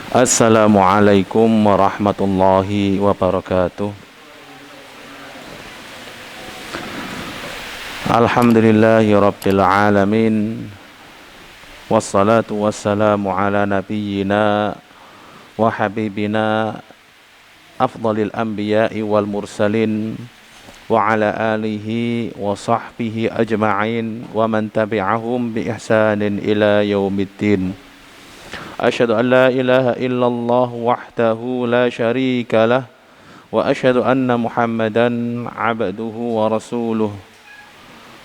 Assalamualaikum warahmatullahi wabarakatuh. Alhamdulillahi rabbil alamin. Wassalatu wassalamu ala nabiyyina wa habibina afdalil anbiya'i wal mursalin wa ala alihi wa sahbihi ajma'in wa man tabi'ahum bi ihsanin ila yaumiddin. Asyhadu an la ilaha illallah wahdahu la syarika lah wa asyhadu anna Muhammadan abduhu wa rasuluh.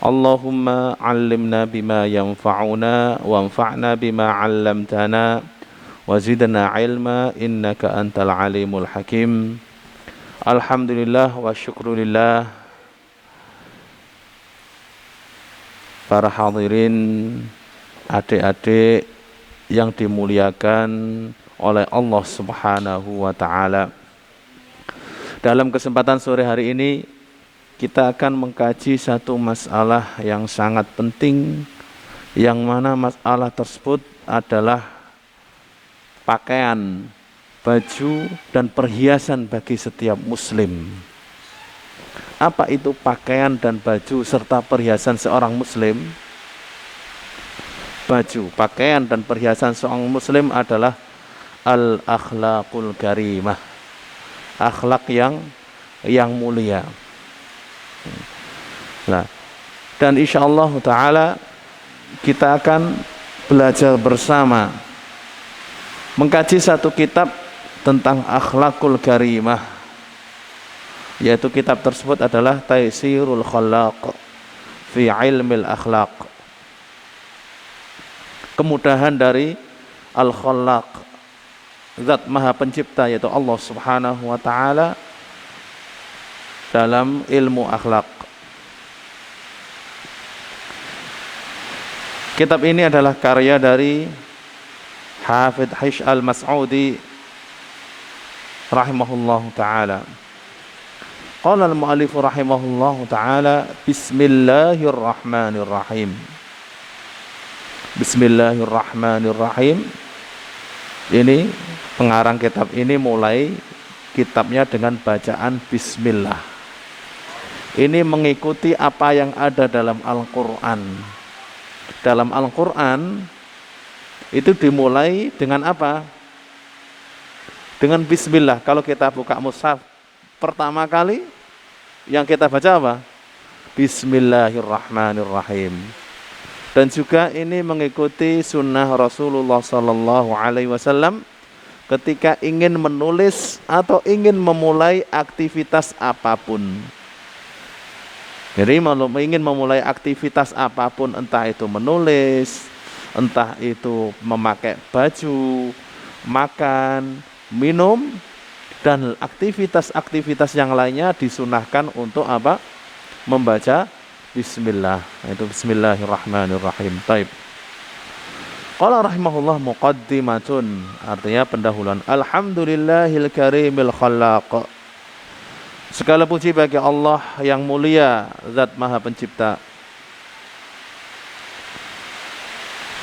Allahumma 'allimna bima yanfa'una wanfa'na bima 'allamtana wa zidna 'ilma innaka antal alimul hakim. Alhamdulillah wa syukrulillah. Para hadirin, adik-adik yang dimuliakan oleh Allah Subhanahu wa taala. Dalam kesempatan sore hari ini kita akan mengkaji satu masalah yang sangat penting, yang mana masalah tersebut adalah pakaian, baju, dan perhiasan bagi setiap muslim. Apa itu pakaian dan baju serta perhiasan seorang muslim? Baju, pakaian, dan perhiasan seorang muslim adalah al-akhlaqul karimah, akhlak yang mulia. Nah, dan insyaallah ta'ala kita akan belajar bersama mengkaji satu kitab tentang akhlakul karimah, yaitu kitab tersebut adalah Taisirul Khallaq fi Ilmil Akhlaq, kemudahan dari Al-Khallaq, Zat Maha Pencipta, yaitu Allah Subhanahu wa taala, dalam ilmu akhlak. Kitab ini adalah karya dari Hafidh Hish al-Mas'udi rahimahullahu ta'ala. Qala al-mu'allif rahimahullahu ta'ala, Bismillahirrahmanirrahim. Bismillahirrahmanirrahim. Ini pengarang kitab ini mulai kitabnya dengan bacaan Bismillah. Ini mengikuti apa yang ada dalam Al-Quran. Dalam Al-Quran itu dimulai dengan apa? Dengan Bismillah. Kalau kita buka mushaf pertama kali yang kita baca apa? Bismillahirrahmanirrahim. Dan juga ini mengikuti sunnah Rasulullah Sallallahu Alaihi Wasallam ketika ingin menulis atau ingin memulai aktivitas apapun. Jadi ingin memulai aktivitas apapun, entah itu menulis, entah itu memakai baju, makan, minum, dan aktivitas-aktivitas yang lainnya disunahkan untuk apa? Membaca Bismillah. Itu Bismillahirrahmanirrahim. Taib. Qala rahimahullah muqaddimatun, artinya pendahuluan. Alhamdulillahil karimil khallaq. Segala puji bagi Allah yang mulia, Zat Maha Pencipta.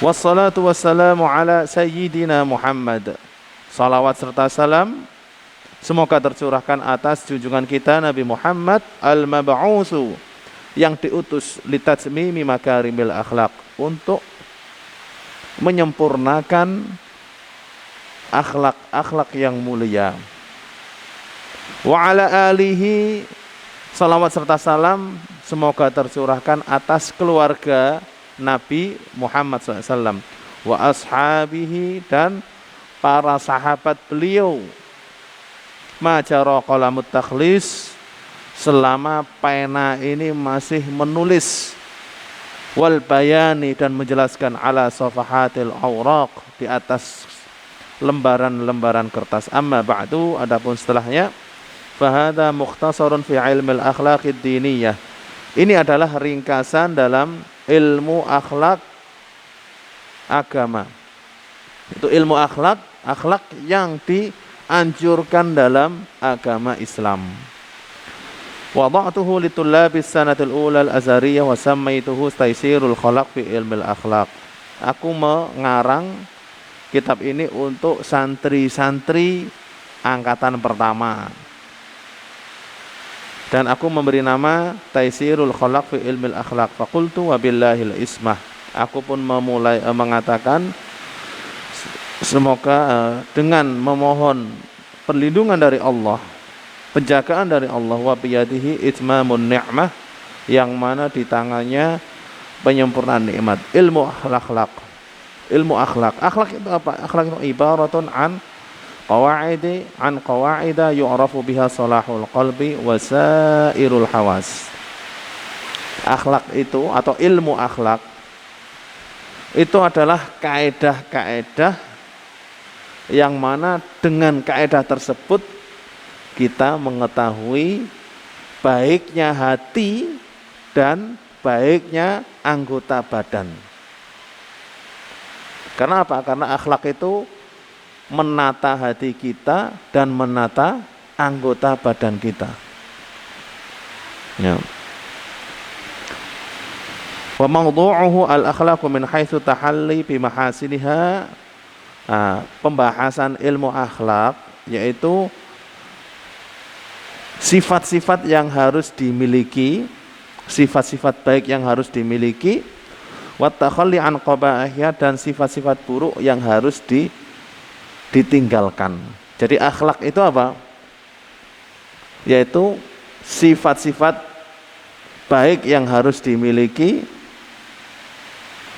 Wassalatu wassalamu ala sayyidina Muhammad. Salawat serta salam semoga tercurahkan atas junjungan kita Nabi Muhammad al-mab'utsu, yang diutus litajmimi makarimil akhlaq, untuk menyempurnakan akhlak-akhlak yang mulia. Wa ala alihi, salawat serta salam semoga tercurahkan atas keluarga Nabi Muhammad SAW. Wa ashabihi, dan para sahabat beliau. Majara qalamut takhlis, selama pena ini masih menulis. Wal bayani, dan menjelaskan ala safahatil awraq, di atas lembaran-lembaran kertas. Amma ba'du, adapun setelahnya, fahada mukhtasarun fi ilmil akhlaqid diniyah. Ini adalah ringkasan dalam ilmu akhlak agama. Itu ilmu akhlak yang dianjurkan dalam agama Islam. Wada'tuhu litullabis sanatil ula al-azhariyah wa sammaituhu Taisirul Khallaq fi ilmil akhlaq. Aku mengarang kitab ini untuk santri-santri angkatan pertama. Dan aku memberi nama Taisirul Khalaq fi Ilmil Akhlaq. Faqultu wabillahil ismah. Aku pun memulai mengatakan semoga dengan memohon perlindungan dari Allah, penjagaan dari Allah, wa biyadihi itmamun ni'mah, yang mana di tangannya penyempurnaan nikmat. Ilmu akhlak. Ilmu akhlak. Akhlak itu apa? Akhlak itu ibaratun an qawaida yu'rafu biha salahul qalbi wa sairul hawas. Akhlak itu atau ilmu akhlak itu adalah kaedah-kaedah yang mana dengan kaedah tersebut kita mengetahui baiknya hati dan baiknya anggota badan. Karena apa? Karena akhlak itu menata hati kita dan menata anggota badan kita. Ya. Wa mawdu'uhu al-akhlaqu min haitsu tahalli bi mahasiniha. Pembahasan ilmu akhlak yaitu sifat-sifat yang harus dimiliki, sifat-sifat baik yang harus dimiliki, wa takhalli an qaba'ihha, dan sifat-sifat buruk yang harus ditinggalkan. Jadi akhlak itu apa? Yaitu sifat-sifat baik yang harus dimiliki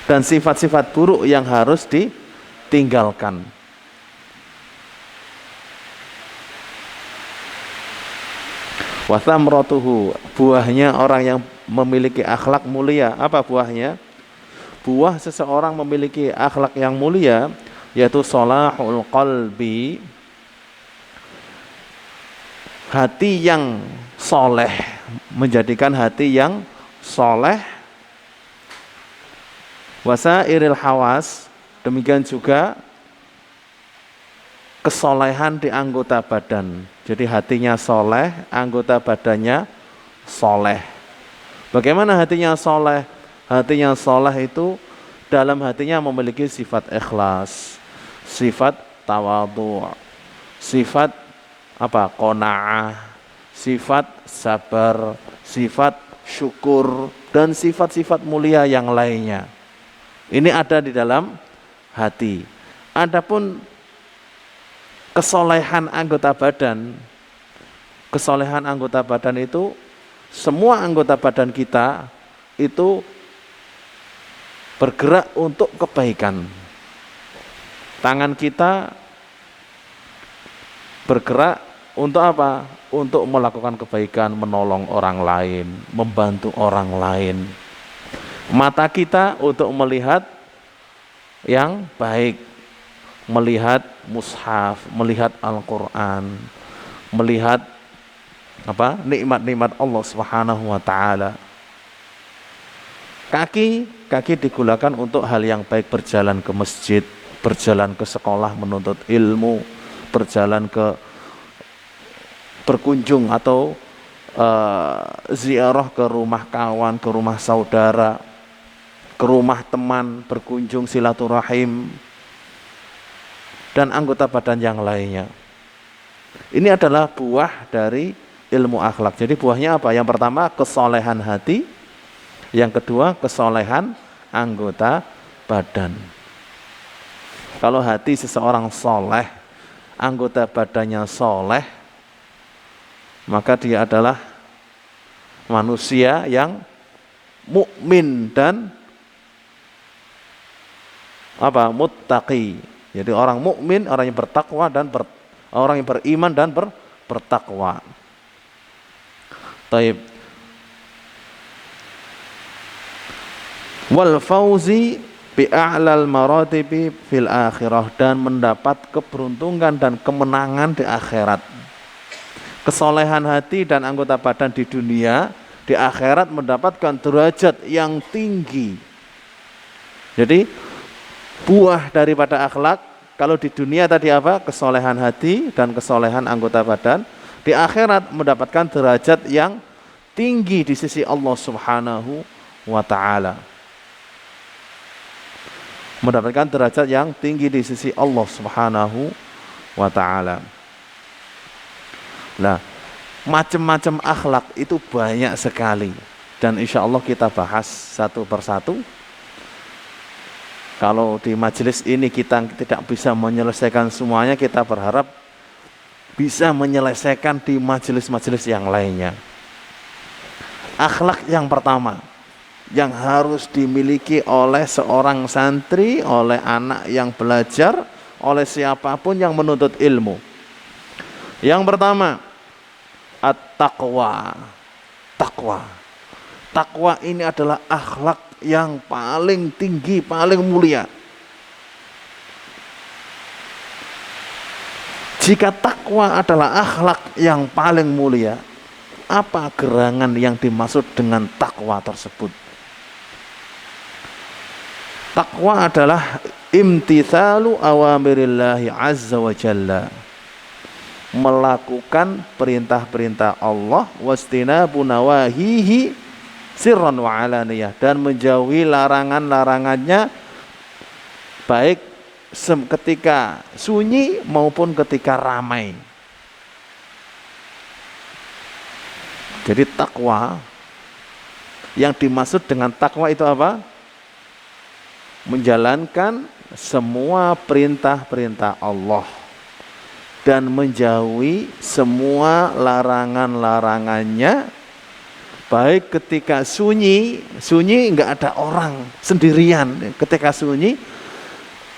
dan sifat-sifat buruk yang harus ditinggalkan. Wa thamratuhu, buahnya orang yang memiliki akhlak mulia. Apa buahnya? Buah seseorang memiliki akhlak yang mulia yaitu salahul qalbi, hati yang soleh, menjadikan hati yang soleh, wasairil hawas, demikian juga kesolehan di anggota badan. Jadi hatinya soleh, anggota badannya soleh. Bagaimana hatinya soleh? Hatinya soleh itu dalam hatinya memiliki sifat ikhlas, sifat tawadhu', sifat qanaah, sifat sabar, sifat syukur, dan sifat-sifat mulia yang lainnya. Ini ada di dalam hati. Adapun kesolehan anggota badan, kesolehan anggota badan itu semua anggota badan kita itu bergerak untuk kebaikan. Tangan kita bergerak untuk apa? Untuk melakukan kebaikan, menolong orang lain, membantu orang lain. Mata kita untuk melihat yang baik, melihat mushaf, melihat Al-Quran, melihat nikmat-nikmat Allah Subhanahu wa ta'ala. Kaki digunakan untuk hal yang baik, berjalan ke masjid, berjalan ke sekolah menuntut ilmu, berkunjung atau ziarah ke rumah kawan, ke rumah saudara, ke rumah teman, berkunjung silaturahim, dan anggota badan yang lainnya. Ini adalah buah dari ilmu akhlak. Jadi buahnya apa? Yang pertama kesolehan hati, yang kedua kesolehan anggota badan. Kalau hati seseorang soleh, anggota badannya soleh, maka dia adalah manusia yang mukmin dan muttaqi. Jadi orang mukmin, orang yang bertakwa dan orang yang beriman dan bertakwa. Taib. Wal fauzi bi a'lal maratibi fil akhirah, dan mendapat keberuntungan dan kemenangan di akhirat. Kesolehan hati dan anggota badan di dunia, di akhirat mendapatkan derajat yang tinggi. Jadi buah daripada akhlak, kalau di dunia tadi apa? Kesolehan hati dan kesolehan anggota badan, di akhirat mendapatkan derajat yang tinggi di sisi Allah Subhanahu wa ta'ala. mendapatkan derajat yang tinggi di sisi Allah Subhanahu wa taala. Nah, macam-macam akhlak itu banyak sekali dan insya Allah kita bahas satu persatu. Kalau di majelis ini kita tidak bisa menyelesaikan semuanya, kita berharap bisa menyelesaikan di majelis-majelis yang lainnya. Akhlak yang pertama yang harus dimiliki oleh seorang santri, oleh anak yang belajar, oleh siapapun yang menuntut ilmu. Yang pertama, at-taqwa. Taqwa. Taqwa ini adalah akhlak yang paling tinggi, paling mulia. Jika takwa adalah akhlak yang paling mulia, apa gerangan yang dimaksud dengan takwa tersebut? Takwa adalah imtithalu awamirillahi azza wa jalla, melakukan perintah-perintah Allah, wastinabu nawahihi sirran wa alaniyah, dan menjauhi larangan-larangannya baik ketika sunyi maupun ketika ramai. Jadi takwa, yang dimaksud dengan takwa itu apa? Menjalankan semua perintah-perintah Allah dan menjauhi semua larangan-larangannya, baik ketika sunyi enggak ada orang, sendirian ketika sunyi,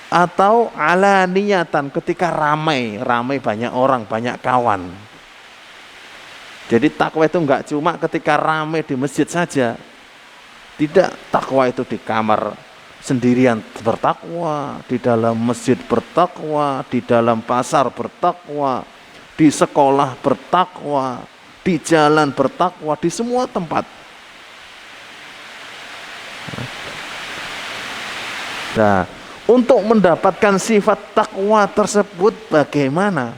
atau ala niyatan ketika ramai banyak orang, banyak kawan. Jadi takwa itu enggak cuma ketika ramai di masjid saja. Tidak, takwa itu di kamar sendirian bertakwa, di dalam masjid bertakwa, di dalam pasar bertakwa, di sekolah bertakwa, di jalan bertakwa, di semua tempat. Nah, untuk mendapatkan sifat takwa tersebut bagaimana?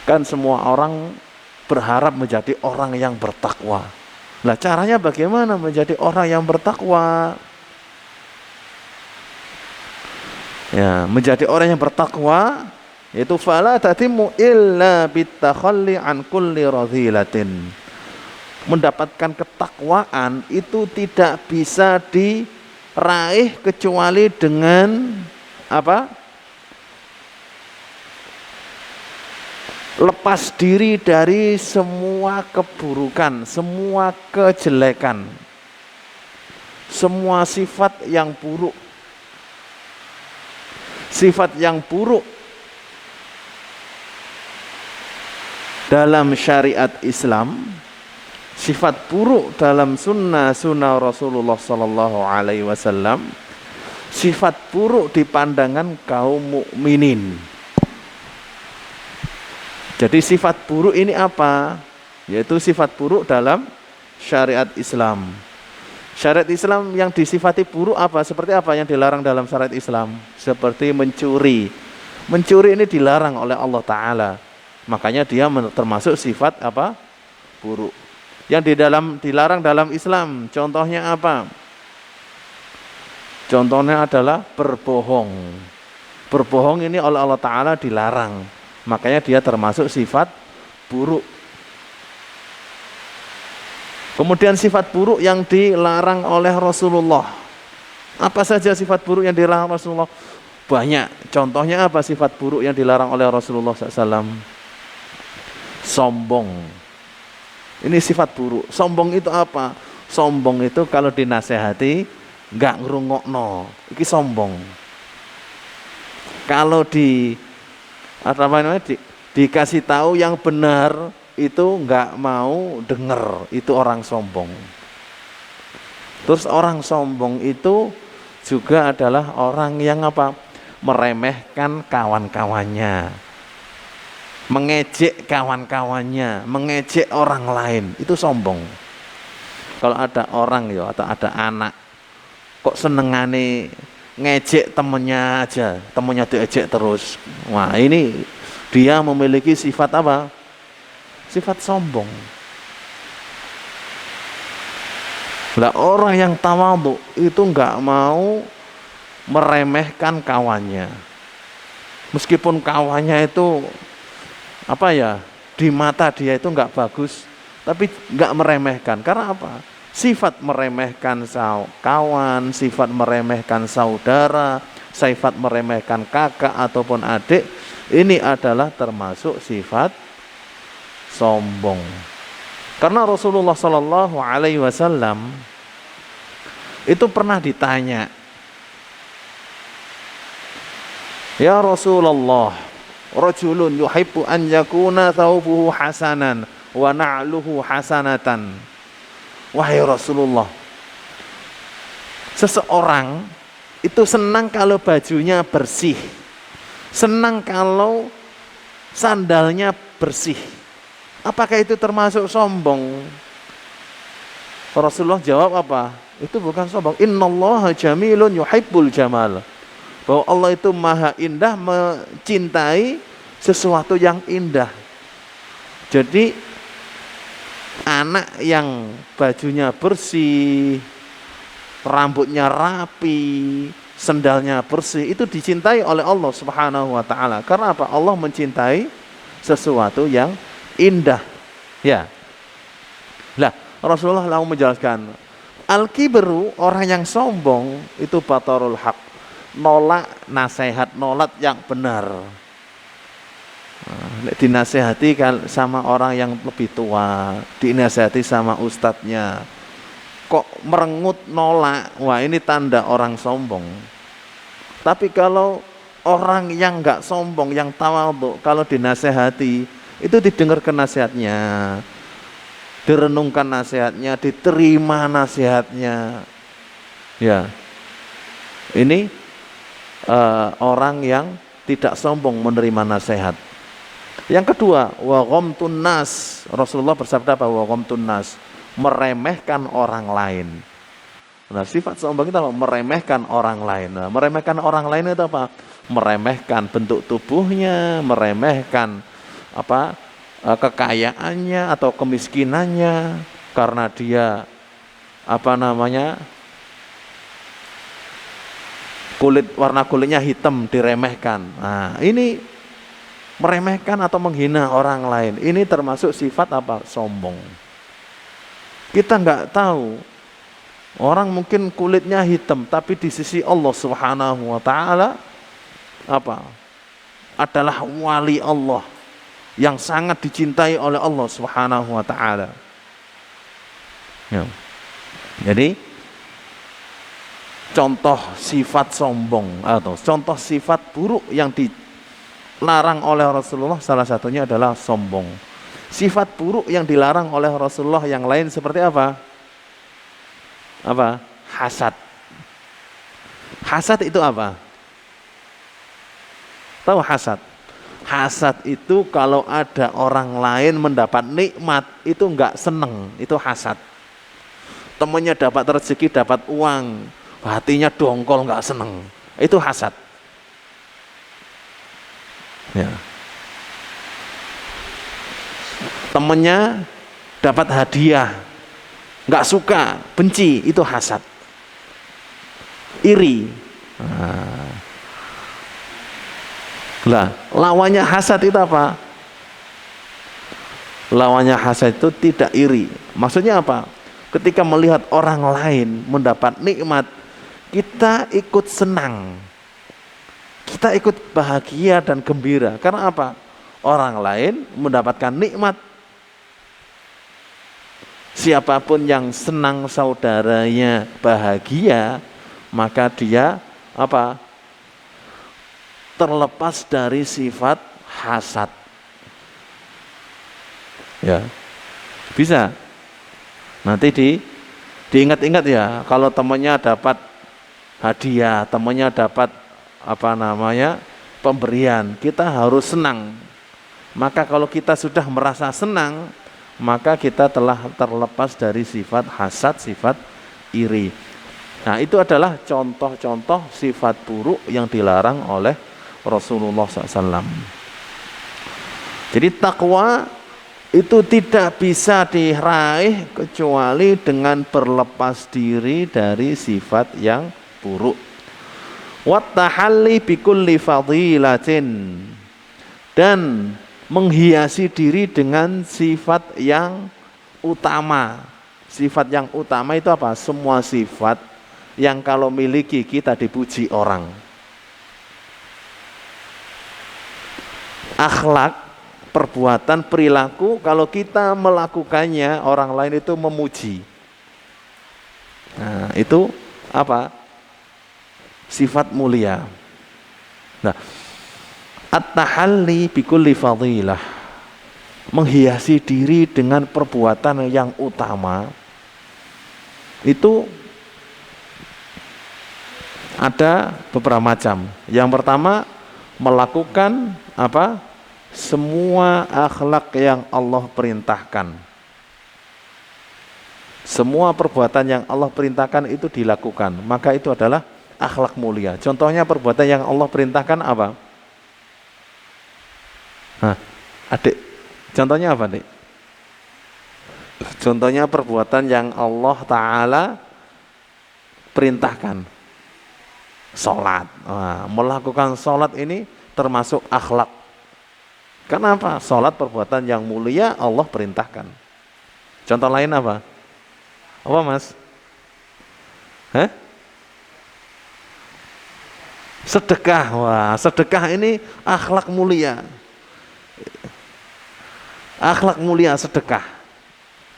Kan semua orang berharap menjadi orang yang bertakwa. Nah, caranya bagaimana menjadi orang yang bertakwa? Ya, menjadi orang yang bertakwa yaitu fala tatimu illa bitakhalli an kulli radhilatin. Mendapatkan ketakwaan itu tidak bisa diraih kecuali dengan apa? Lepas diri dari semua keburukan, semua kejelekan, semua sifat yang buruk. Sifat yang buruk dalam syariat Islam, sifat buruk dalam sunnah Rasulullah Sallallahu Alaihi Wasallam, sifat buruk di pandangan kaum mukminin. Jadi sifat buruk ini apa? Yaitu sifat buruk dalam syariat Islam. Syariat Islam yang disifati buruk apa? Seperti apa yang dilarang dalam syariat Islam? Seperti mencuri. Mencuri ini dilarang oleh Allah Ta'ala. Makanya dia termasuk sifat apa? Buruk. Yang dilarang dalam Islam. Contohnya apa? Contohnya adalah berbohong. Berbohong ini oleh Allah Ta'ala dilarang. Makanya dia termasuk sifat buruk. Kemudian sifat buruk yang dilarang oleh Rasulullah. Apa saja sifat buruk yang dilarang Rasulullah? Banyak. Contohnya apa sifat buruk yang dilarang oleh Rasulullah SAW? Sombong. Ini sifat buruk. Sombong itu apa? Sombong itu kalau dinasehati enggak ngrungokno. Iki sombong. Kalau dikasih tahu yang benar itu enggak mau dengar, itu orang sombong. Terus orang sombong itu juga adalah orang yang apa? Meremehkan kawan-kawannya, mengejek kawan-kawannya, mengejek orang lain, itu sombong. Kalau ada orang ya atau ada anak kok senengane ngejek temennya aja, temennya diejek terus, wah ini dia memiliki sifat apa? Sifat sombong. Lah orang yang tawadhu itu enggak mau meremehkan kawannya. Meskipun kawannya itu di mata dia itu nggak bagus, tapi nggak meremehkan. Karena apa? Sifat meremehkan kawan, sifat meremehkan saudara, sifat meremehkan kakak ataupun adik, ini adalah termasuk sifat sombong. Karena Rasulullah Shallallahu Alaihi Wasallam itu pernah ditanya, ya Rasulullah, rajulun yuhibbu an yakuna thawbuhu hasanan wa na'luhu hasanatan. Wahai Rasulullah, seseorang itu senang kalau bajunya bersih, senang kalau sandalnya bersih. Apakah itu termasuk sombong? Rasulullah jawab apa? Itu bukan sombong. Innallaha jamilun yuhibbul jamal. Bahwa Allah itu maha indah, mencintai sesuatu yang indah. Jadi anak yang bajunya bersih, rambutnya rapi, sendalnya bersih, itu dicintai oleh Allah Subhanahu wa taala. Karena apa? Allah mencintai sesuatu yang indah. Ya. Lah, Rasulullah lalu menjelaskan, al-kibru, orang yang sombong itu batarul haq, nolak nasihat, nolak yang benar. Dinasehati sama orang yang lebih tua, dinasehati sama ustadznya, kok merengut nolak, wah ini tanda orang sombong. Tapi kalau orang yang nggak sombong, yang tawadhu, kalau dinasehati itu didengarkan nasihatnya, direnungkan nasihatnya, diterima nasihatnya. Ya, ini orang yang tidak sombong menerima nasihat. Yang kedua, wa ghamtun nas. Rasulullah bersabda bahwa ghamtun nas, meremehkan orang lain. Nah, sifat sombong itu apa? Meremehkan orang lain. Nah, meremehkan orang lain itu apa? Meremehkan bentuk tubuhnya, meremehkan kekayaannya atau kemiskinannya, karena dia warna kulitnya hitam diremehkan. Nah, ini meremehkan atau menghina orang lain. Ini termasuk sifat apa? Sombong. Kita nggak tahu, orang mungkin kulitnya hitam, tapi di sisi Allah Subhanahu wa taala adalah wali Allah yang sangat dicintai oleh Allah Subhanahu wa taala. Ya. Jadi contoh sifat sombong atau contoh sifat buruk yang dilarang oleh Rasulullah, salah satunya adalah sombong. Sifat buruk yang dilarang oleh Rasulullah yang lain seperti apa? Hasad. Hasad itu apa? Tahu hasad? Hasad itu kalau ada orang lain mendapat nikmat itu enggak seneng, itu hasad. Temannya dapat rezeki, dapat uang, hatinya dongkol, enggak seneng, itu hasad. Ya. Temannya dapat hadiah, enggak suka, benci, itu hasad. Iri. Lah, lawannya hasad itu apa? Lawannya hasad itu tidak iri. Maksudnya apa? Ketika melihat orang lain mendapat nikmat, kita ikut senang, kita ikut bahagia dan gembira. Karena apa? Orang lain mendapatkan nikmat. Siapapun yang senang saudaranya bahagia, maka dia terlepas dari sifat hasad. Ya, bisa. Nanti diingat-ingat ya, kalau temannya dapat hadiah, temannya dapat pemberian, kita harus senang. Maka kalau kita sudah merasa senang, maka kita telah terlepas dari sifat hasad, sifat iri. Nah, itu adalah contoh-contoh sifat buruk yang dilarang oleh Rasulullah SAW. Jadi takwa itu tidak bisa diraih kecuali dengan berlepas diri dari sifat yang buruk. Wat tahalli bikulli fadilatin, dan menghiasi diri dengan sifat yang utama. Sifat yang utama itu apa? Semua sifat yang kalau miliki kita dipuji orang. Akhlak, perbuatan, perilaku, kalau kita melakukannya orang lain itu memuji. Nah, itu apa? Sifat mulia. Nah, at-tahalli bikulli fadilah, menghiasi diri dengan perbuatan yang utama, itu ada beberapa macam. Yang pertama, melakukan apa? Semua akhlak yang Allah perintahkan. Semua perbuatan yang Allah perintahkan itu dilakukan, maka itu adalah akhlak mulia. Contohnya perbuatan yang Allah perintahkan apa? Adik, contohnya apa, Dik? Contohnya perbuatan yang Allah Ta'ala perintahkan. Sholat. Melakukan sholat ini termasuk akhlak. Kenapa? Sholat perbuatan yang mulia Allah perintahkan. Contoh lain apa? Apa, Mas? Sedekah. Wah, sedekah ini akhlak mulia. Akhlak mulia sedekah.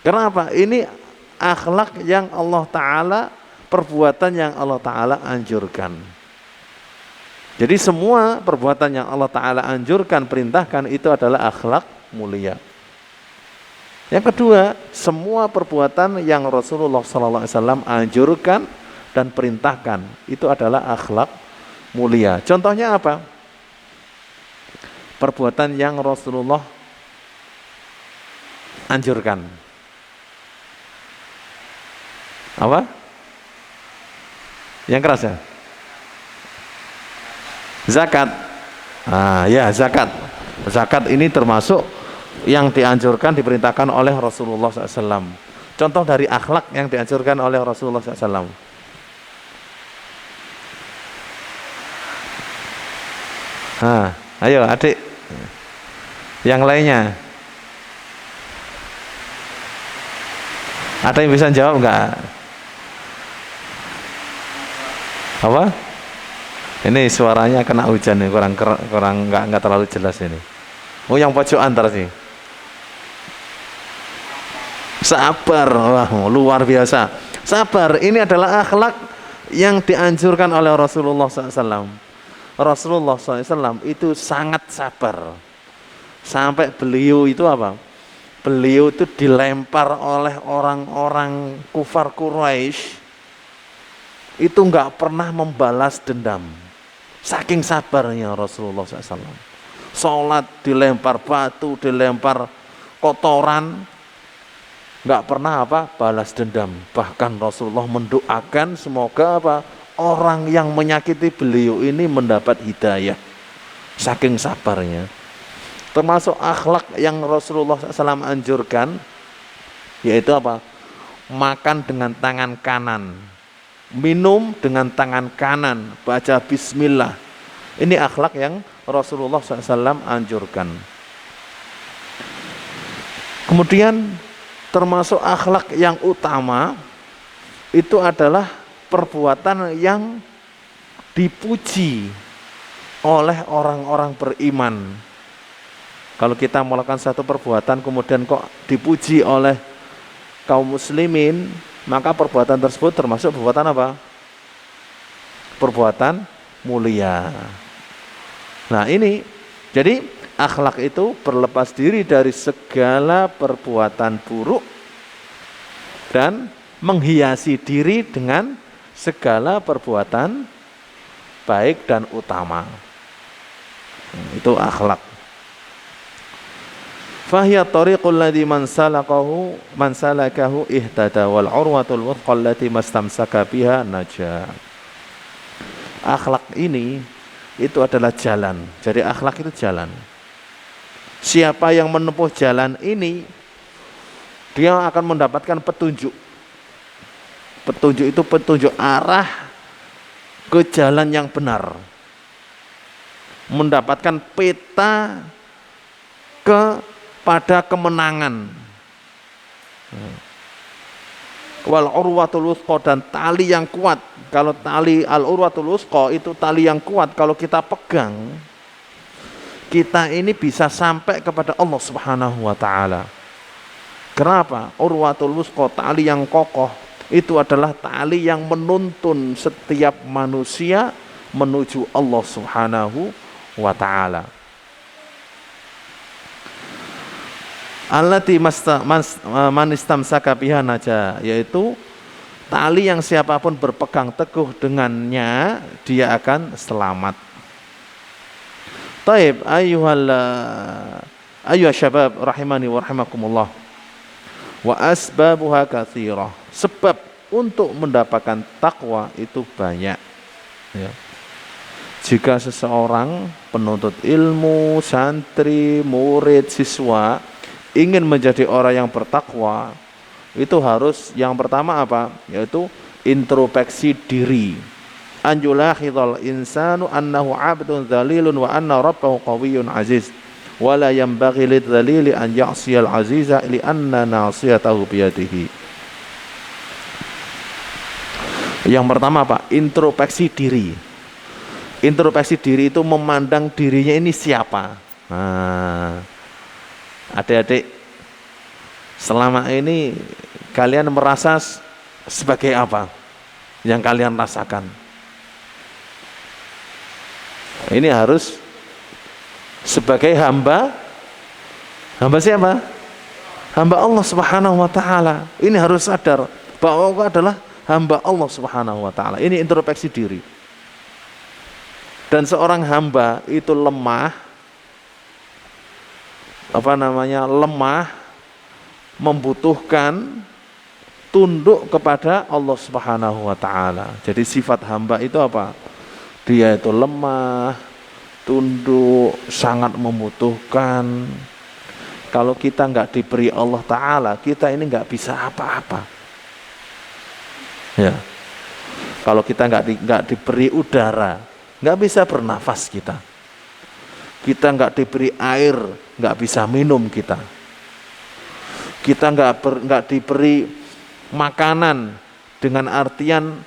Kenapa? Ini akhlak yang Allah Ta'ala, perbuatan yang Allah Ta'ala anjurkan. Jadi semua perbuatan yang Allah Ta'ala anjurkan, perintahkan, itu adalah akhlak mulia. Yang kedua, semua perbuatan yang Rasulullah SAW anjurkan dan perintahkan, itu adalah akhlak mulia. Contohnya apa? Perbuatan yang Rasulullah anjurkan. Apa? Yang keras ya? Zakat. Ya, zakat. Zakat ini termasuk yang dianjurkan, diperintahkan oleh Rasulullah SAW. Contoh dari akhlak yang dianjurkan oleh Rasulullah SAW. Ayo adik, yang lainnya. Ada yang bisa jawab enggak? Apa? Ini suaranya kena hujan nih, kurang enggak terlalu jelas ini. Oh, yang pojokan sih. Sabar, wah, luar biasa. Sabar, ini adalah akhlak yang dianjurkan oleh Rasulullah SAW. Rasulullah SAW itu sangat sabar. Sampai beliau itu apa? Beliau itu dilempar oleh orang-orang kufar Quraisy, itu enggak pernah membalas dendam. Saking sabarnya Rasulullah SAW. Sholat dilempar batu, dilempar kotoran, enggak pernah apa? Balas dendam. Bahkan Rasulullah mendoakan semoga apa? Orang yang menyakiti beliau ini mendapat hidayah. Saking sabarnya. Termasuk akhlak yang Rasulullah SAW anjurkan, yaitu apa? Makan dengan tangan kanan, minum dengan tangan kanan, baca bismillah. Ini akhlak yang Rasulullah SAW anjurkan. Kemudian termasuk akhlak yang utama itu adalah perbuatan yang dipuji oleh orang-orang beriman. Kalau kita melakukan satu perbuatan kemudian kok dipuji oleh kaum muslimin, maka perbuatan tersebut termasuk perbuatan apa? Perbuatan mulia. Nah ini, jadi akhlak itu berlepas diri dari segala perbuatan buruk dan menghiasi diri dengan segala perbuatan baik dan utama. Itu akhlak. Fahiya tariqul ladzi man salakahu ihtada wal urwatul wuthqa allati mastamsaka biha najah. Akhlak ini itu adalah jalan. Jadi akhlak itu jalan. Siapa yang menempuh jalan ini, dia akan mendapatkan petunjuk. Petunjuk itu petunjuk arah ke jalan yang benar, mendapatkan peta kepada kemenangan. Wal urwatul wuthqa, dan tali yang kuat. Kalau tali al urwatul wuthqa itu tali yang kuat, kalau kita pegang, kita ini bisa sampai kepada Allah Subhanahu wa taala. Kenapa? Urwatul wuthqa, tali yang kokoh, itu adalah tali yang menuntun setiap manusia menuju Allah Subhanahu wa taala. Allati manistamsaka biha naja, yaitu tali yang siapapun berpegang teguh dengannya dia akan selamat. Taib ayyuhal syabab rahimani wa rahimakumullah. Wa asbabuha katsirah. Sebab untuk mendapatkan takwa itu banyak. Ya. Jika seseorang penuntut ilmu, santri, murid, siswa ingin menjadi orang yang bertakwa, itu harus yang pertama apa? Yaitu introspeksi diri. Anjulahidhal insanu annahu 'abdun dzalilun wa anna rabbahu qawiyyun aziz. Wa la yanbaghi lidzalili an ya'siyal aziza li anna nasiyatahu biyadihi. Yang pertama apa? Introspeksi diri. Introspeksi diri itu memandang dirinya ini siapa. Adik-adik, selama ini kalian merasa sebagai apa yang kalian rasakan? Ini harus sebagai hamba siapa? Hamba Allah Subhanahu wa taala. Ini harus sadar bahwa engkau adalah hamba Allah Subhanahu wa taala. Ini introspeksi diri. Dan seorang hamba itu lemah, membutuhkan tunduk kepada Allah Subhanahu wa taala. Jadi sifat hamba itu apa? Dia itu lemah, tunduk, sangat membutuhkan. Kalau kita nggak diberi Allah taala, kita ini nggak bisa apa-apa. Ya. Kalau kita nggak diberi udara, nggak bisa bernafas kita. Kita nggak diberi air, nggak bisa minum kita. Kita nggak diberi makanan, dengan artian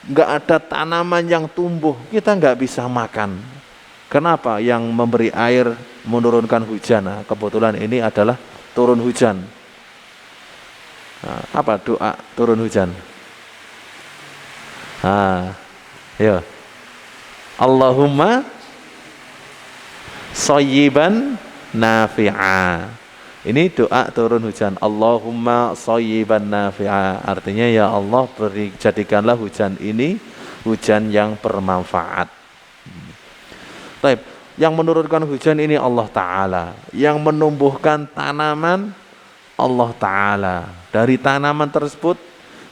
nggak ada tanaman yang tumbuh, kita nggak bisa makan. Kenapa? Yang memberi air, menurunkan hujan. Nah, kebetulan ini adalah turun hujan. Nah, apa doa turun hujan? Ya. Allahumma shayyiban nafi'a. Ini doa turun hujan. Allahumma shayyiban nafi'a. Artinya ya Allah, jadikanlah hujan ini hujan yang bermanfaat. Baik, yang menurunkan hujan ini Allah Ta'ala. Yang menumbuhkan tanaman Allah Ta'ala. Dari tanaman tersebut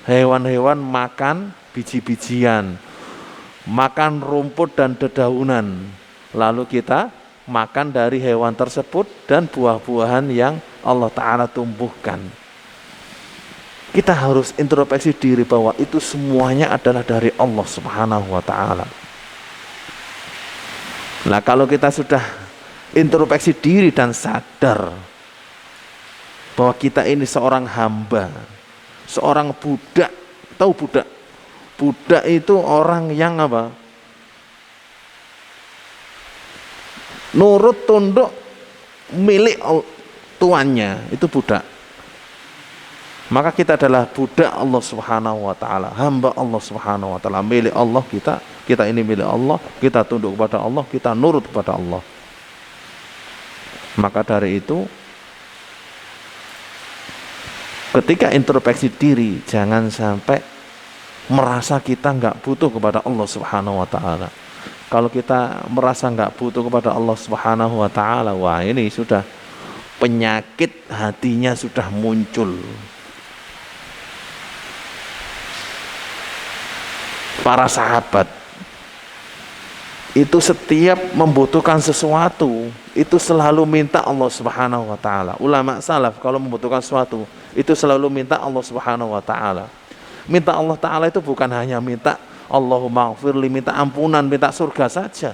hewan-hewan makan biji-bijian, makan rumput dan dedaunan. Lalu kita makan dari hewan tersebut dan buah-buahan yang Allah Ta'ala tumbuhkan. Kita harus introspeksi diri bahwa itu semuanya adalah dari Allah Subhanahu wa Ta'ala. Nah, kalau kita sudah introspeksi diri dan sadar bahwa kita ini seorang hamba, seorang budak. Tahu budak? Budak itu orang yang apa? Nurut, tunduk, milik tuannya, itu budak. Maka kita adalah budak Allah Subhanahu wa Ta'ala, hamba Allah Subhanahu wa Ta'ala, milik Allah kita. Kita ini milik Allah, kita tunduk kepada Allah, kita nurut kepada Allah. Maka dari itu, ketika introspeksi diri, jangan sampai merasa kita nggak butuh kepada Allah Subhanahu wa Ta'ala. Kalau kita merasa nggak butuh kepada Allah Subhanahu wa Ta'ala, wah ini sudah penyakit hatinya sudah muncul. Para sahabat itu setiap membutuhkan sesuatu itu selalu minta Allah Subhanahu wa Ta'ala. Ulama salaf kalau membutuhkan sesuatu itu selalu minta Allah Subhanahu wa Ta'ala. Minta Allah Ta'ala itu bukan hanya minta Allahumma ighfirli, minta ampunan, minta surga saja.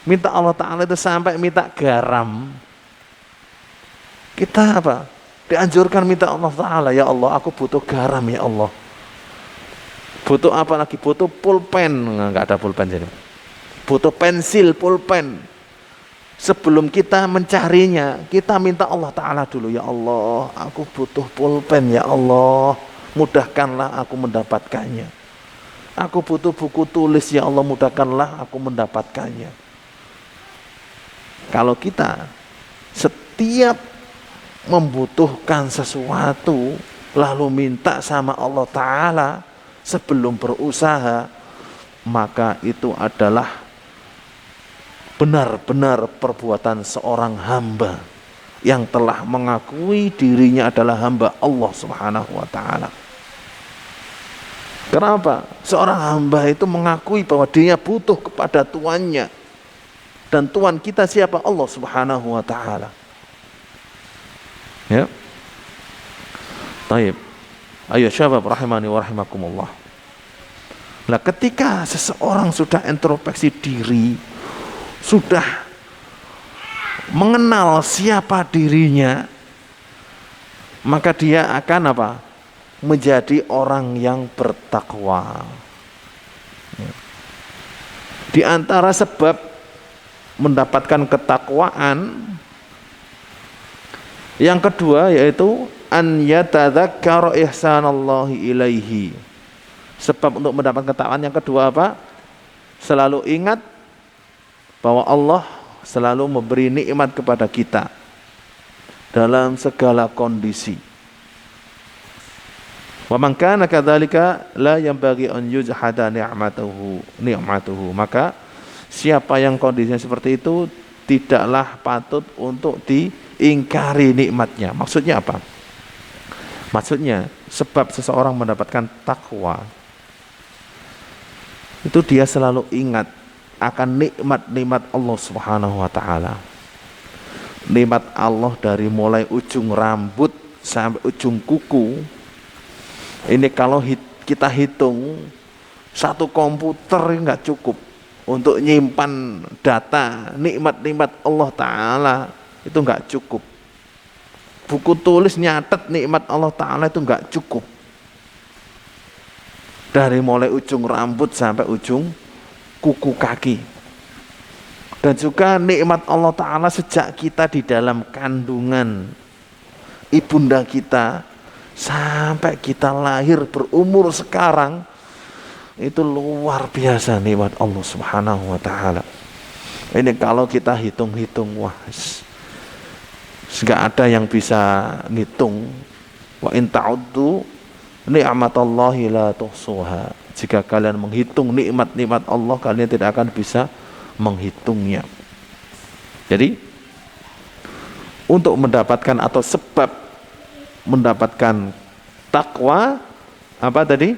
Minta Allah Ta'ala itu sampai minta garam. Kita apa? Dianjurkan minta Allah Ta'ala, ya Allah aku butuh garam ya Allah. Butuh apa lagi? Butuh pulpen. Enggak ada pulpen jadi. Butuh pensil, pulpen. Sebelum kita mencarinya, kita minta Allah Ta'ala dulu, ya Allah aku butuh pulpen ya Allah, mudahkanlah aku mendapatkannya. Aku butuh buku tulis ya Allah, mudahkanlah aku mendapatkannya. Kalau kita setiap membutuhkan sesuatu lalu minta sama Allah Ta'ala sebelum berusaha, maka itu adalah benar-benar perbuatan seorang hamba yang telah mengakui dirinya adalah hamba Allah Subhanahu wa Ta'ala. Kenapa? Seorang hamba itu mengakui bahwa dia butuh kepada Tuannya. Dan Tuhan kita siapa? Allah Subhanahu wa Ta'ala. Ya. Taib. Ayo syabab rahimani wa rahimakumullah. Nah, ketika seseorang sudah introspeksi diri, sudah mengenal siapa dirinya, maka dia akan apa? Menjadi orang yang bertakwa. Di antara sebab mendapatkan ketakwaan yang kedua yaitu an yatadzakkara ihsanallahi ilaihi. Sebab untuk mendapatkan ketakwaan yang kedua apa? Selalu ingat bahwa Allah selalu memberi nikmat kepada kita dalam segala kondisi. Wa man kana kadzalika la yanbaghi an yujhada ni'matuhu. Maka siapa yang kondisinya seperti itu tidaklah patut untuk diingkari nikmatnya. Maksudnya apa? Maksudnya sebab seseorang mendapatkan takwa itu dia selalu ingat akan nikmat-nikmat Allah Subhanahu wa Ta'ala. Nikmat Allah dari mulai ujung rambut sampai ujung kuku. Ini kalau kita hitung satu komputer enggak cukup untuk nyimpan data nikmat-nikmat Allah Ta'ala, itu enggak cukup. Buku tulis nyatet nikmat Allah Ta'ala itu enggak cukup. Dari mulai ujung rambut sampai ujung kuku kaki. Dan juga nikmat Allah Ta'ala sejak kita di dalam kandungan ibunda kita sampai kita lahir berumur sekarang, itu luar biasa nikmat Allah Subhanahu wa Ta'ala. Ini kalau kita hitung-hitung, wah, enggak ada yang bisa ngitung. Wa in ta'uddu ni'matallahi la tuhsuha. Jika kalian menghitung nikmat-nikmat Allah, kalian tidak akan bisa menghitungnya. Jadi untuk mendapatkan atau sebab mendapatkan takwa apa tadi?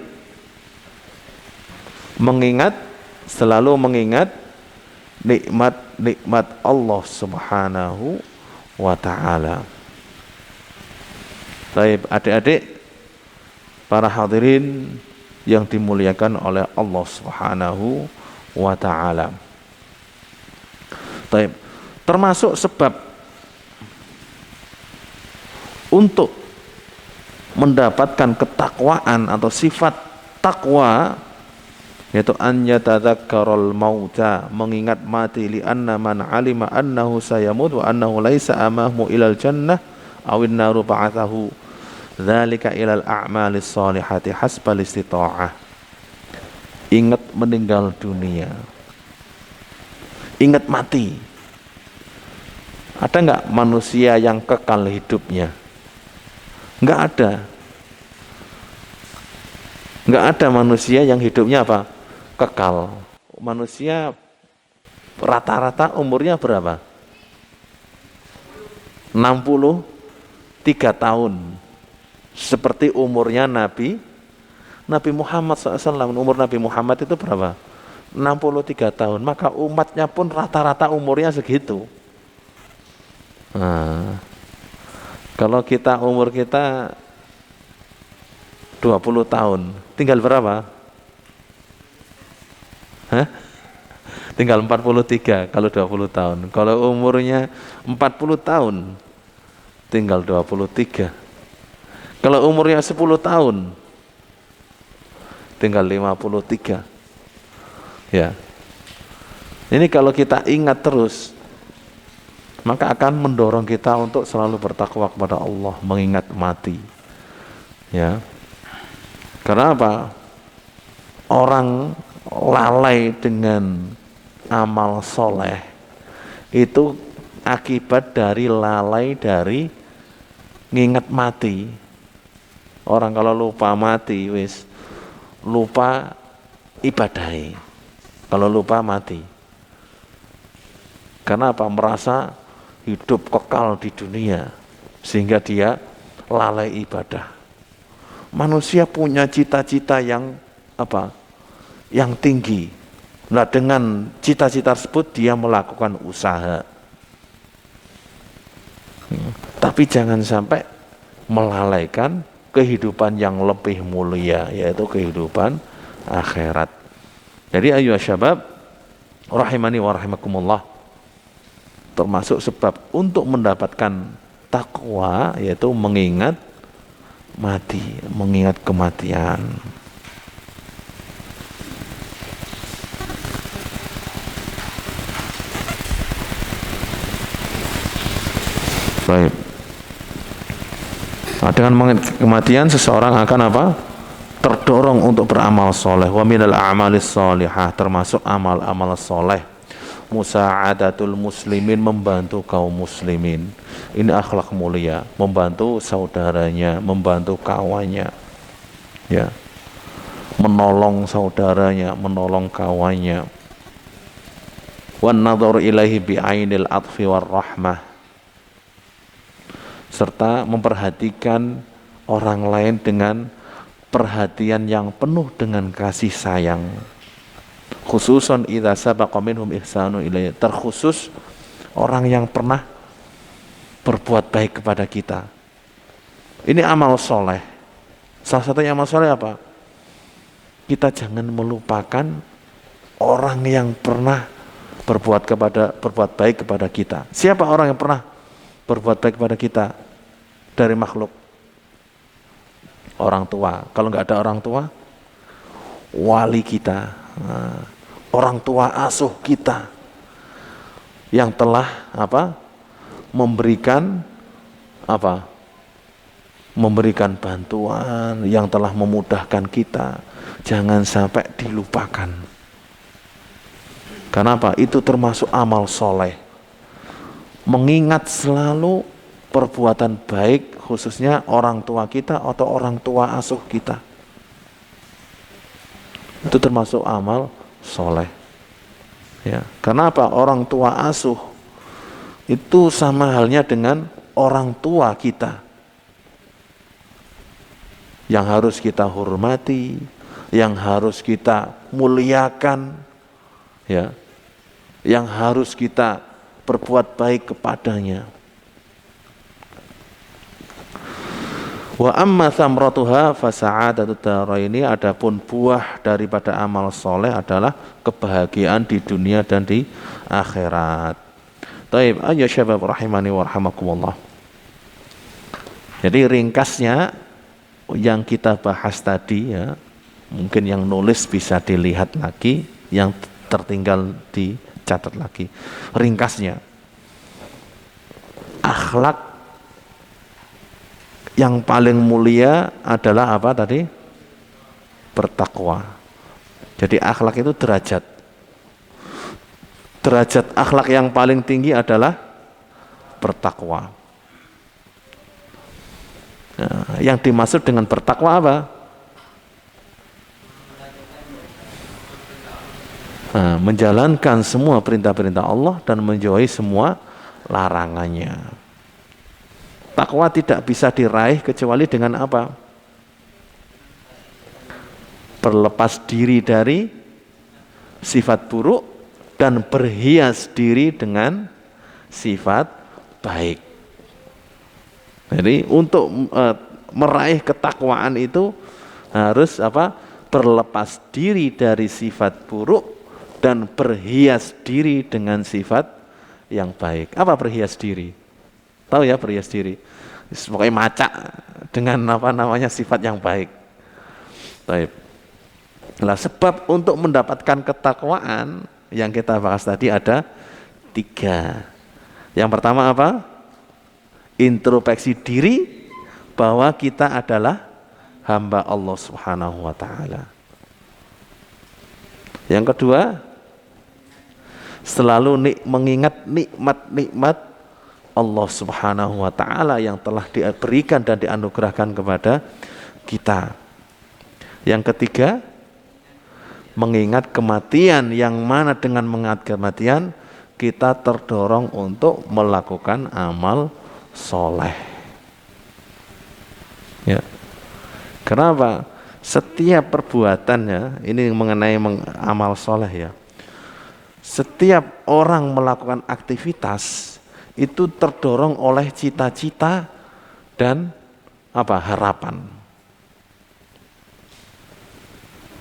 Selalu mengingat nikmat-nikmat Allah Subhanahu wa Ta'ala. Baik, adik-adik para hadirin yang dimuliakan oleh Allah Subhanahu wa Ta'ala. Baik, termasuk sebab untuk mendapatkan ketakwaan atau sifat takwa yaitu an yatadzakkarul mauta, mengingat mati, li anna man alima annahu sayamut wa annahu laisa amahu ilal jannah awin naru ba'athahu dzalika ilal a'malis sholihati hasbal istita'ah. Ingat meninggal dunia, ingat mati. Ada enggak manusia yang kekal hidupnya? Enggak ada. Enggak ada manusia yang hidupnya apa? Kekal. Manusia rata-rata umurnya berapa? 63 tahun. Seperti umurnya Nabi Muhammad SAW. Umur Nabi Muhammad itu berapa? 63 tahun. Maka umatnya pun rata-rata umurnya segitu. Nah, kalau umur kita 20 tahun, tinggal berapa? tinggal 43 kalau 20 tahun. Kalau umurnya 40 tahun, tinggal 23. Kalau umurnya 10 tahun, tinggal 53. Ya. Ini kalau kita ingat terus, maka akan mendorong kita untuk selalu bertakwa kepada Allah, mengingat mati. Ya. Karena apa? Orang lalai dengan amal soleh itu akibat dari lalai dari ngingat mati. Orang kalau lupa mati, wis lupa ibadahi. Kalau lupa mati. Karena apa? Merasa hidup kekal di dunia sehingga dia lalai ibadah. Manusia punya cita-cita yang apa? Yang tinggi. Nah, dengan cita-cita tersebut dia melakukan usaha. Tapi jangan sampai melalaikan kehidupan yang lebih mulia, yaitu kehidupan akhirat. Jadi ayo syabab rahimani wa rahimakumullah, termasuk sebab untuk mendapatkan takwa yaitu mengingat mati, mengingat kematian. Baik. Nah, dengan mengingat kematian seseorang akan apa? Terdorong untuk beramal soleh. Wa minal a'malis solihah, termasuk amal-amal soleh. Musa'adatul muslimin, membantu kaum muslimin. Ini akhlak mulia, membantu saudaranya, membantu kawannya. Ya. Menolong saudaranya, menolong kawannya. Wan nadhar ilaihi bi'ainil atfi war rahmah, serta memperhatikan orang lain dengan perhatian yang penuh dengan kasih sayang. Khususan idza sabaqa minhum ihsanu ilayya, terkhusus orang yang pernah berbuat baik kepada kita. Ini amal soleh. Salah satunya amal soleh apa? Kita jangan melupakan orang yang pernah berbuat baik kepada kita. Siapa orang yang pernah berbuat baik kepada kita dari makhluk? Orang tua. Kalau nggak ada orang tua, wali kita, orang tua asuh kita yang telah apa? Memberikan apa? Memberikan bantuan, yang telah memudahkan kita. Jangan sampai dilupakan. Karena apa? Itu termasuk amal soleh. Mengingat selalu perbuatan baik, khususnya orang tua kita atau orang tua asuh kita. Itu termasuk amal soleh. Ya, karena apa? Orang tua asuh itu sama halnya dengan orang tua kita, yang harus kita hormati, yang harus kita muliakan, ya, yang harus kita berbuat baik kepadanya. Wa amma thamratuha fasa'adatud daraini, adapun buah daripada amal soleh adalah kebahagiaan di dunia dan di akhirat. Taib, ayo syabab rahimani wa rahimakumullah. Jadi ringkasnya yang kita bahas tadi, ya, mungkin yang nulis bisa dilihat lagi, yang tertinggal dicatat lagi. Ringkasnya, akhlak yang paling mulia adalah apa tadi? Bertakwa. Jadi akhlak itu derajat. Derajat akhlak yang paling tinggi adalah bertakwa. Nah, yang dimaksud dengan bertakwa apa? Nah, menjalankan semua perintah-perintah Allah dan menjauhi semua larangannya. Takwa tidak bisa diraih kecuali dengan apa? Berlepas diri dari sifat buruk dan berhias diri dengan sifat baik. Jadi untuk meraih ketakwaan itu harus apa? Berlepas diri dari sifat buruk dan berhias diri dengan sifat yang baik. Apa berhias diri? Tahu ya berhias diri? Pokoknya maca dengan apa namanya sifat yang baik. Baik. Nah, sebab untuk mendapatkan ketakwaan yang kita bahas tadi ada 3. Yang pertama apa? Introspeksi diri bahwa kita adalah hamba Allah Subhanahu wa taala. Yang kedua, selalu mengingat nikmat-nikmat Allah Subhanahu wa taala yang telah diberikan dan dianugerahkan kepada kita. Yang ketiga, mengingat kematian yang mana dengan mengingat kematian kita terdorong untuk melakukan amal soleh. Ya. Kenapa? Setiap perbuatannya ini mengenai amal soleh ya. Setiap orang melakukan aktivitas itu terdorong oleh cita-cita dan harapan.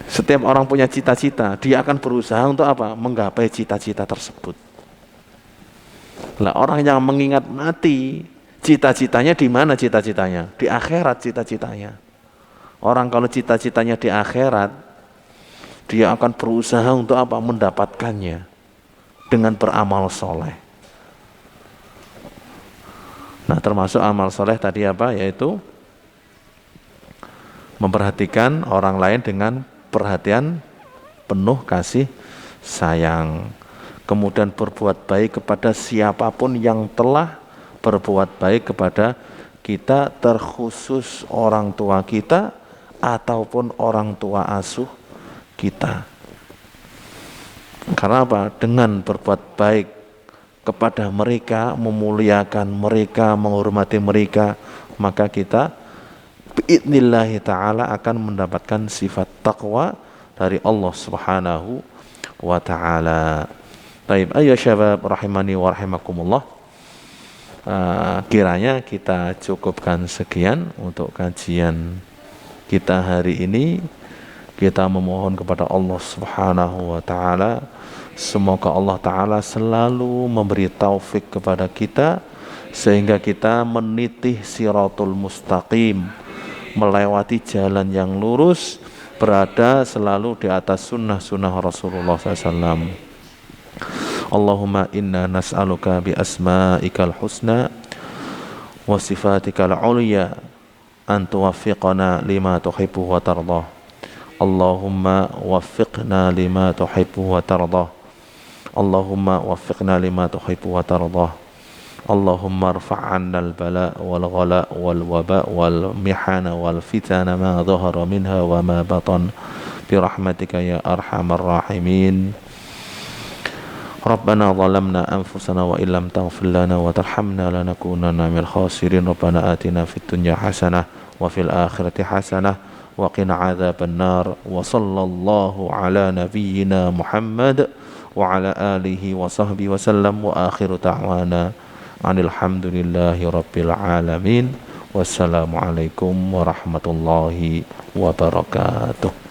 Setiap orang punya cita-cita, dia akan berusaha untuk menggapai cita-cita tersebut. Lah orang yang mengingat mati, cita-citanya di mana cita-citanya? Di akhirat cita-citanya. Orang kalau cita-citanya di akhirat, dia akan berusaha untuk mendapatkannya dengan beramal soleh. Nah, termasuk amal soleh tadi yaitu memperhatikan orang lain dengan perhatian penuh kasih sayang. Kemudian berbuat baik kepada siapapun yang telah berbuat baik kepada kita, terkhusus orang tua kita ataupun orang tua asuh kita. Karena dengan berbuat baik kepada mereka, memuliakan mereka, menghormati mereka, maka kita biidnillahi ta'ala akan mendapatkan sifat taqwa dari Allah Subhanahu wa ta'ala. Baik, ayo syabab rahimani wa rahimakumullah. Kiranya kita cukupkan sekian untuk kajian kita hari ini. Kita memohon kepada Allah Subhanahu wa ta'ala, semoga Allah ta'ala selalu memberi taufik kepada kita sehingga kita meniti siratul mustaqim, melewati jalan yang lurus, berada selalu di atas sunnah-sunnah Rasulullah SAW. Allahumma inna nas'aluka bi asma'ikal husna wa sifatikal ulya an tuwaffiqana lima tuhibbu wa tardah. Allahumma waffiqna lima tuhibbu wa tardah. Allahumma waffiqna lima tuhibbu wa tardah. Allahumma irfa' 'anna al-bala' wal ghala' wal waba' wal mihana wal fitana ma dhahara minha wa ma batan bi rahmatika ya arhamar rahimin. Rabbana zalamna anfusana wa illam taghfir lana wa tarhamna lanakunanna minal khasirin. Rabbana atina fid dunya hasanah wa fil akhirati hasanah wa qina adzaban nar. Wa sallallahu ala nabiyyina Muhammad wa ala alihi wa sahbihi wa sallam. Wa akhiru da'wana anil hamdulillahi rabbil alamin. Wassalamu alaikum warahmatullahi wabarakatuh.